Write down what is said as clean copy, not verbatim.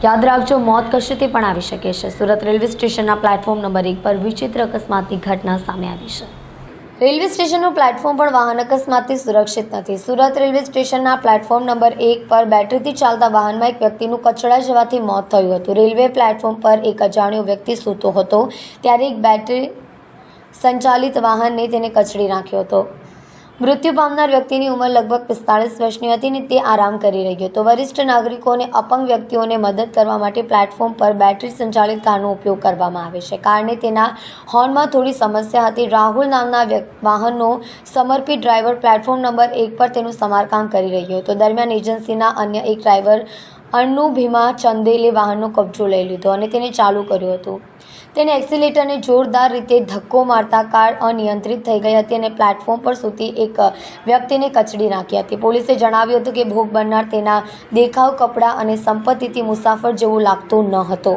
યાદ રાખજો, મોત કશેથી પણ આવી શકે છે। સુરત રેલવે સ્ટેશનના પ્લેટફોર્મ નંબર 1 પર વિચિત્ર અકસ્માતની ઘટના સામે આવી છે। રેલવે સ્ટેશનનું પ્લેટફોર્મ પણ વાહન અકસ્માતથી સુરક્ષિત નથી। સુરત રેલવે સ્ટેશનના પ્લેટફોર્મ નંબર 1 પર બેટરીથી ચાલતા વાહનમાં એક વ્યક્તિનું કચડાઈ જવાથી મોત થયું હતું। રેલવે પ્લેટફોર્મ પર એક અજાણ્યો વ્યક્તિ સૂતો હતો ત્યારે એક બેટરી સંચાલિત વાહને તેને કચડી નાખ્યો હતો। મૃત્યુ પામનાર વ્યક્તિની ઉંમર લગભગ 45 વર્ષની હતી અને તે આરામ કરી રહ્યો હતો। વરિષ્ઠ નાગરિકો અને અપંગ વ્યક્તિઓને મદદ કરવા માટે પ્લેટફોર્મ પર બેટરી સંચાલિત કારનો ઉપયોગ કરવામાં આવે છે। કારણે તેના હોર્નમાં થોડી સમસ્યા હતી। રાહુલ નામના વાહનનો સમર્પિત ડ્રાઈવર પ્લેટફોર્મ નંબર 1 પર તેનું સમારકામ કરી રહ્યો હતો। દરમિયાન એજન્સીના અન્ય એક ડ્રાઈવર અન્નુ ભીમા ચંદેલે વાહનનો કબજો લઈ લીધો અને તેને ચાલુ કર્યું હતું। તેને એક્સિલેટરને જોરદાર રીતે ધક્કો મારતા કાર અનિયંત્રિત થઈ ગઈ હતી અને પ્લેટફોર્મ પર સૂતી એક વ્યક્તિને કચડી નાખી હતી। પોલીસે જણાવ્યું હતું કે ભોગ બનનાર તેના દેખાવ, કપડાં અને સંપત્તિથી મુસાફર જેવો લાગતો ન હતો।